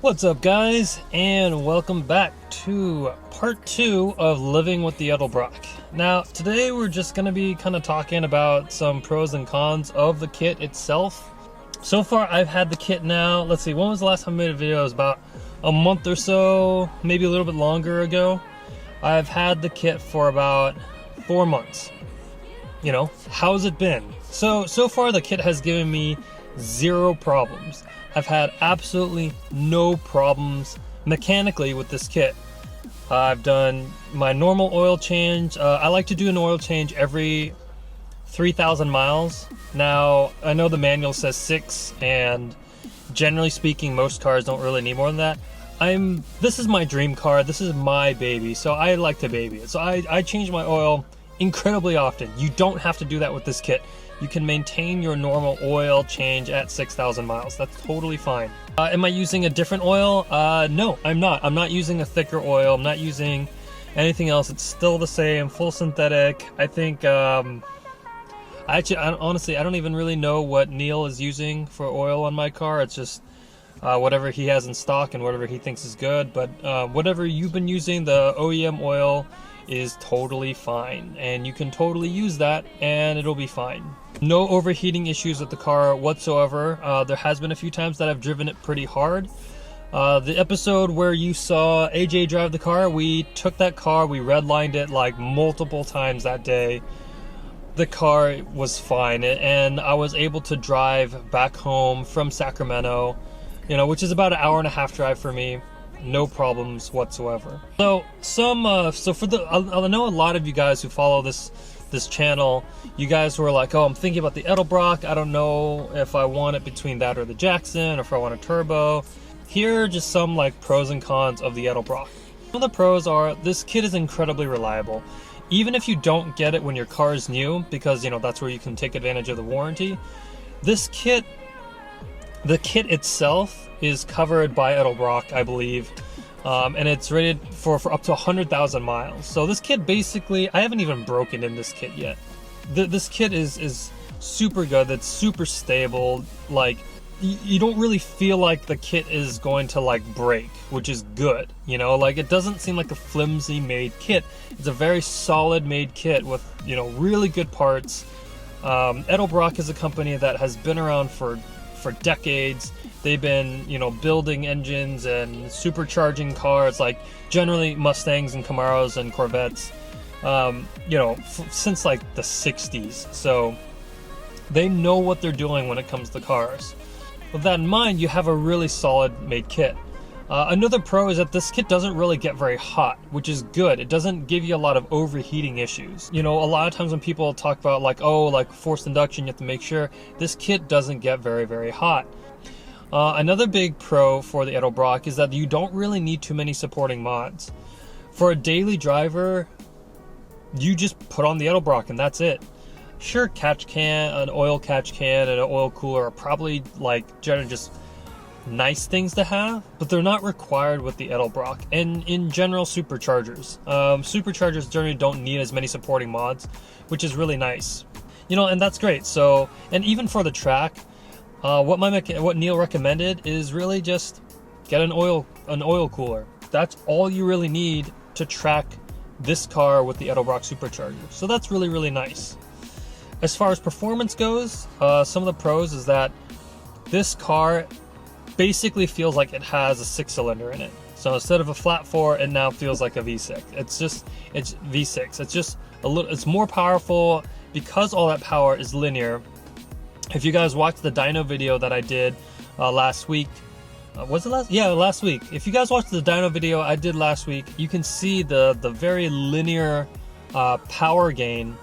What's up, guys, and welcome back to part 2 of living with the Edelbrock. Now today we're just going to be kind of talking about some pros and cons of the kit itself. So far I've had the kit now, let's see, when was the last time I made a video? It was about a month or so, maybe a little bit longer ago. I've had the kit for about 4 months. You know, how's it been? So far the kit has given me 0 problems. I've had absolutely no problems mechanically with this kit. I've done my normal oil change. I like to do an oil change every 3,000 miles. Now, I know the manual says 6, and generally speaking, most cars don't really need more than that. This is my dream car. This is my baby, so I like to baby it. So I change my oil incredibly often. You don't have to do that with this kit. You can maintain your normal oil change at 6,000 miles. That's totally fine. Am I using a different oil? No, I'm not. I'm not using a thicker oil. I'm not using anything else. It's still the same, full synthetic. I think, honestly, I don't even really know what Neil is using for oil on my car. It's just whatever he has in stock and whatever he thinks is good. But whatever you've been using, the OEM oil is totally fine, and you can totally use that and it'll be fine. No overheating issues with the car whatsoever. There has been a few times that I've driven it pretty hard. The episode where you saw AJ drive the car, we took that car, we redlined it like multiple times that day. The car was fine, and I was able to drive back home from Sacramento, you know, which is about an hour and a half drive for me. No problems whatsoever. So I know a lot of you guys who follow this channel, you guys were like, oh, I'm thinking about the Edelbrock. I don't know if I want it between that or the Jackson, or if I want a turbo. Here are just some like pros and cons of the Edelbrock. Some of the pros are this kit is incredibly reliable. Even if you don't get it when your car is new, because you know that's where you can take advantage of the warranty. This kit, the kit itself is covered by Edelbrock, I believe, and it's rated for up to 100,000 miles. So this kit basically, I haven't even broken in this kit yet. This kit is super good. It's super stable. Like you don't really feel like the kit is going to like break, which is good. You know, like it doesn't seem like a flimsy made kit. It's a very solid made kit with, you know, really good parts. Edelbrock is a company that has been around for decades. They've been, you know, building engines and supercharging cars, like generally Mustangs and Camaros and Corvettes, you know, since like the 60s. So they know what they're doing when it comes to cars. With that in mind, you have a really solid made kit. Another pro is that this kit doesn't really get very hot, which is good. It doesn't give you a lot of overheating issues. You know, a lot of times when people talk about like, oh, like forced induction, you have to make sure this kit doesn't get very, very hot. Another big pro for the Edelbrock is that you don't really need too many supporting mods. For a daily driver, you just put on the Edelbrock and that's it. Sure, catch can, an oil catch can, and an oil cooler are probably like generally just nice things to have, but they're not required with the Edelbrock. And in general, superchargers. Superchargers generally don't need as many supporting mods, which is really nice. You know, and that's great. So, and even for the track, what Neil recommended is really just get an oil cooler. That's all you really need to track this car with the Edelbrock supercharger. So that's really, really nice. As far as performance goes, some of the pros is that this car basically feels like it has a 6-cylinder in it. So instead of a flat 4, it now feels like a V6. It's V6. It's just a little, it's more powerful because all that power is linear. If you guys watched the dyno video that I did last week, was it last? Yeah, last week. If you guys watched the dyno video I did last week, you can see the very linear power gain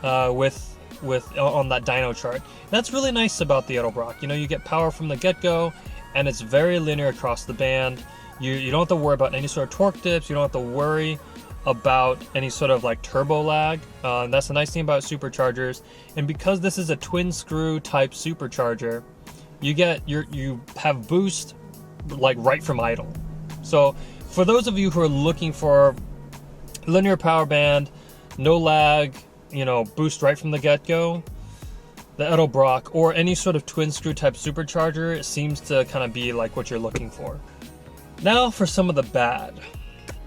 on that dyno chart. That's really nice about the Edelbrock. You know, you get power from the get-go, and it's very linear across the band. You don't have to worry about any sort of torque dips. You don't have to worry about any sort of like turbo lag. That's the nice thing about superchargers. And because this is a twin screw type supercharger, you have boost like right from idle. So for those of you who are looking for linear power band, no lag, you know, boost right from the get-go, the Edelbrock or any sort of twin screw type supercharger seems to kind of be like what you're looking for. Now for some of the bad.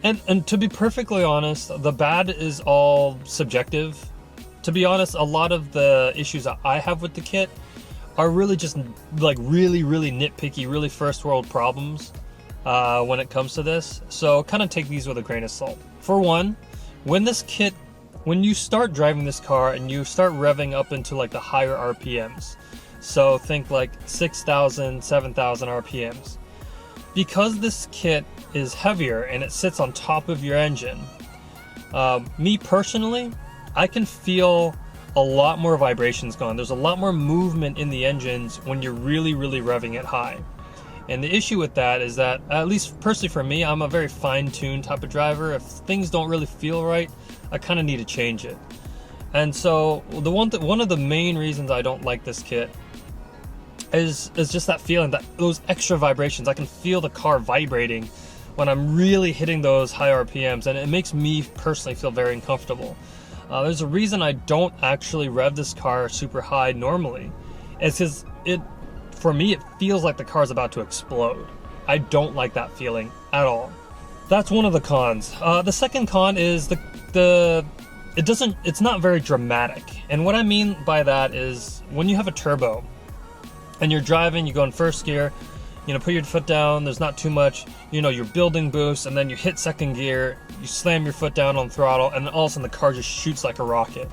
And to be perfectly honest, the bad is all subjective. To be honest, a lot of the issues that I have with the kit are really just like really nitpicky, really first world problems when it comes to this. So kind of take these with a grain of salt. For one, when you start driving this car and you start revving up into like the higher RPMs, so think like 6,000, 7,000 RPMs, because this kit is heavier and it sits on top of your engine, me personally, I can feel a lot more vibrations going. There's a lot more movement in the engines when you're really revving it high. And the issue with that is that, at least personally for me, I'm a very fine-tuned type of driver. If things don't really feel right, I kind of need to change it. And so one of the main reasons I don't like this kit is just that feeling, that those extra vibrations. I can feel the car vibrating when I'm really hitting those high RPMs, and it makes me personally feel very uncomfortable. There's a reason I don't actually rev this car super high normally. It's because for me, it feels like the car's about to explode. I don't like that feeling at all. That's one of the cons. The second con is it's not very dramatic. And what I mean by that is when you have a turbo and you're driving, you go in first gear, put your foot down, there's not too much, you're building boost, and then you hit second gear, you slam your foot down on throttle, and all of a sudden the car just shoots like a rocket.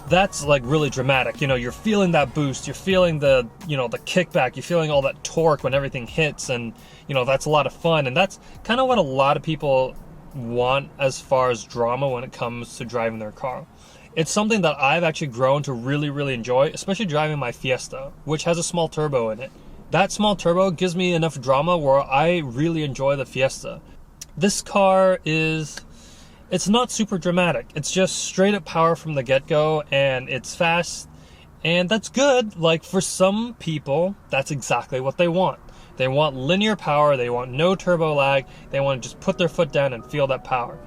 That's like really dramatic. You're feeling that boost, you're feeling the kickback, you're feeling all that torque when everything hits, and that's a lot of fun. And that's kind of what a lot of people want as far as drama when it comes to driving their car. It's something that I've actually grown to really enjoy, especially driving my Fiesta, which has a small turbo in it. That small turbo gives me enough drama where I really enjoy the Fiesta. This car it's not super dramatic. It's just straight up power from the get-go, and it's fast, and that's good. Like, for some people, that's exactly what they want. They want linear power, they want no turbo lag, they want to just put their foot down and feel that power.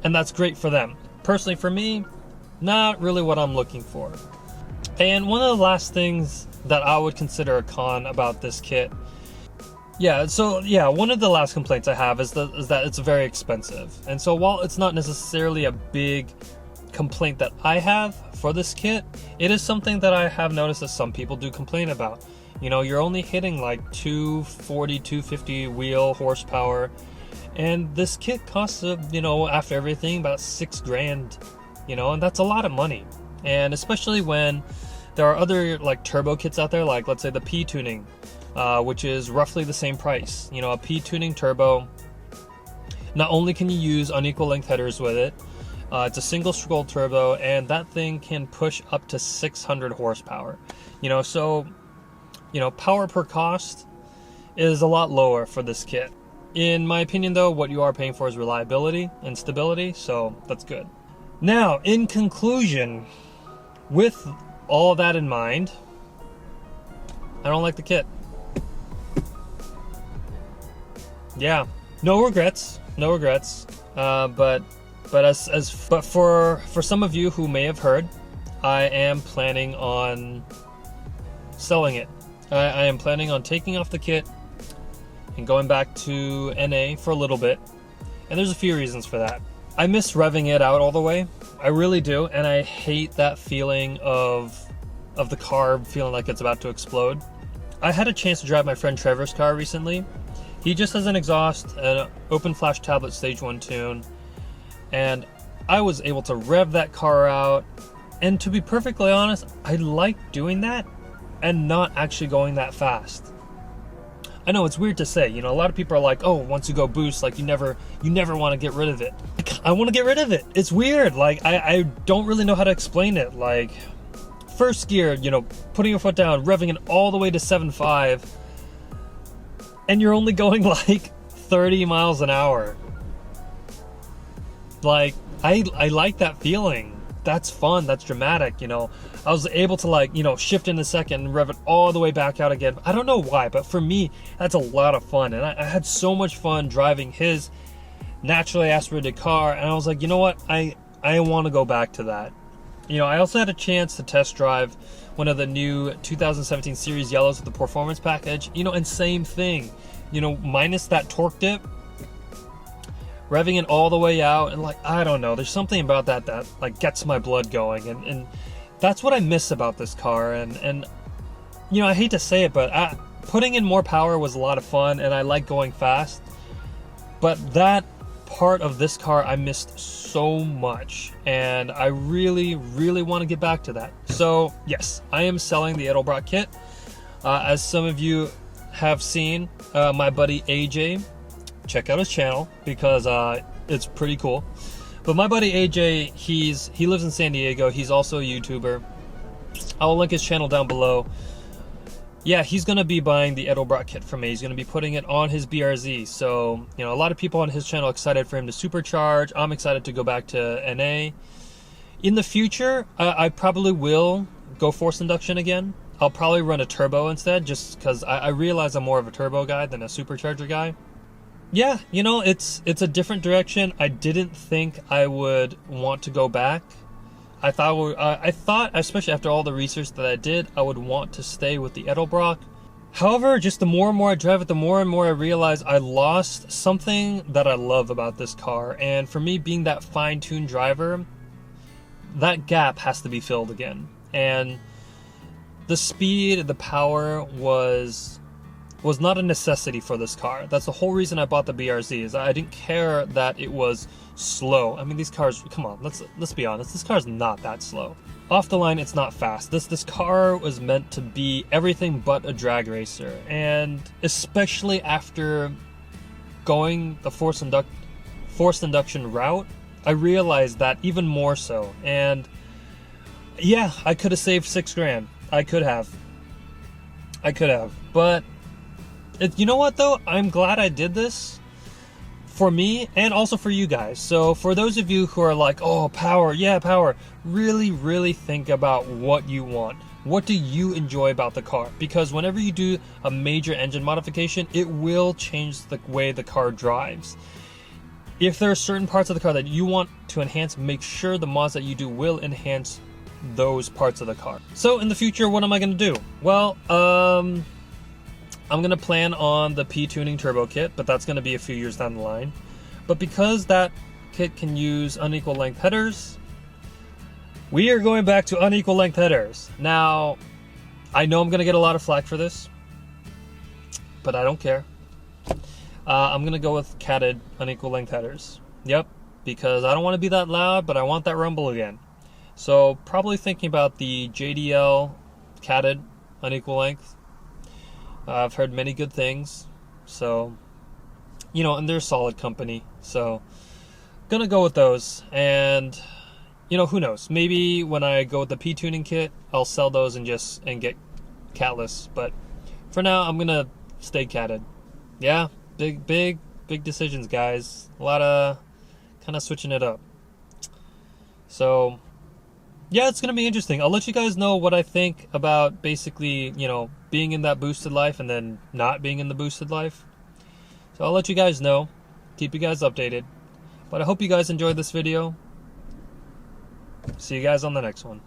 And that's great for them. Personally, for me, not really what I'm looking for. And one of the last things that I would consider a con about this kit, one of the last complaints I have is that it's very expensive. And so while it's not necessarily a big complaint that I have for this kit, it is something that I have noticed that some people do complain about. You're only hitting like 240, 250 wheel horsepower, and this kit costs, after everything, about $6,000, and that's a lot of money. And especially when there are other like turbo kits out there, like let's say the P tuning, which is roughly the same price. A P tuning turbo, not only can you use unequal length headers with it, it's a single scroll turbo, and that thing can push up to 600 horsepower. So power per cost is a lot lower for this kit. In my opinion though, what you are paying for is reliability and stability, so that's good. Now, in conclusion, with all that in mind, I don't like the kit. Yeah, no regrets. But for some of you who may have heard, I am planning on selling it. I am planning on taking off the kit and going back to NA for a little bit. And there's a few reasons for that. I miss revving it out all the way. I really do, and I hate that feeling of the car feeling like it's about to explode. I had a chance to drive my friend Trevor's car recently. He just has an exhaust, an open flash tablet stage 1 tune, and I was able to rev that car out. And to be perfectly honest, I like doing that and not actually going that fast. I know it's weird to say, a lot of people are like, oh, once you go boost, like you never want to get rid of it. I want to get rid of it. It's weird. Like, I don't really know how to explain it. Like, first gear, putting your foot down, revving it all the way to 7.5, and you're only going like 30 miles an hour. Like, I like that feeling. That's fun. That's dramatic. I was able to shift in a second and rev it all the way back out again. I don't know why, but for me, that's a lot of fun. And I had so much fun driving his naturally aspirated car. And I was like, you know what? I want to go back to that. I also had a chance to test drive one of the new 2017 Series Yellows with the performance package. And same thing. you know, minus that torque dip, revving it all the way out, and like, I don't know, there's something about that that like gets my blood going, and that's what I miss about this car. And you know, I hate to say it, but putting in more power was a lot of fun, and I like going fast, but that part of this car I missed so much, and I really want to get back to that. So yes, I am selling the Edelbrock kit. As some of you have seen, my buddy AJ, check out his channel because it's pretty cool. But my buddy AJ, he lives in San Diego. He's also a YouTuber. I'll link his channel down below. Yeah, he's going to be buying the Edelbrock kit from me. He's going to be putting it on his BRZ. So, you know, a lot of people on his channel are excited for him to supercharge. I'm excited to go back to NA. In the future, I probably will go force induction again. I'll probably run a turbo instead, just because I realize I'm more of a turbo guy than a supercharger guy. Yeah, you know, it's a different direction. I didn't think I would want to go back. I thought, especially after all the research that I did, I would want to stay with the Edelbrock. However, just the more and more I drive it, the more and more I realize I lost something that I love about this car. And for me, being that fine-tuned driver, that gap has to be filled again. And the speed, the power was not a necessity for this car. That's the whole reason I bought the BRZ, is I didn't care that it was slow. I mean, these cars, come on, let's be honest, this car's not that slow. Off the line, it's not fast. This car was meant to be everything but a drag racer, and especially after going the forced induction route, I realized that even more so. And yeah, I could have saved $6,000. I could have, but you know what though? I'm glad I did this for me and also for you guys. So for those of you who are like, oh, power, yeah, power, really think about what you want. What do you enjoy about the car? Because whenever you do a major engine modification, it will change the way the car drives. If there are certain parts of the car that you want to enhance, make sure the mods that you do will enhance those parts of the car. So in the future, what am I going to do? Well, I'm going to plan on the P-Tuning Turbo Kit, but that's going to be a few years down the line. But because that kit can use unequal length headers, we are going back to unequal length headers. Now, I know I'm going to get a lot of flack for this, but I don't care. I'm going to go with catted unequal length headers. Yep, because I don't want to be that loud, but I want that rumble again. So probably thinking about the JDL catted unequal length. I've heard many good things, so, you know, and they're a solid company, so gonna go with those. And, you know, who knows, maybe when I go with the P-Tuning kit, I'll sell those and get catless, but for now, I'm gonna stay catted. Yeah, big decisions, guys. A lot of kind of switching it up. So yeah, it's going to be interesting. I'll let you guys know what I think about basically, you know, being in that boosted life and then not being in the boosted life. So I'll let you guys know, keep you guys updated. But I hope you guys enjoyed this video. See you guys on the next one.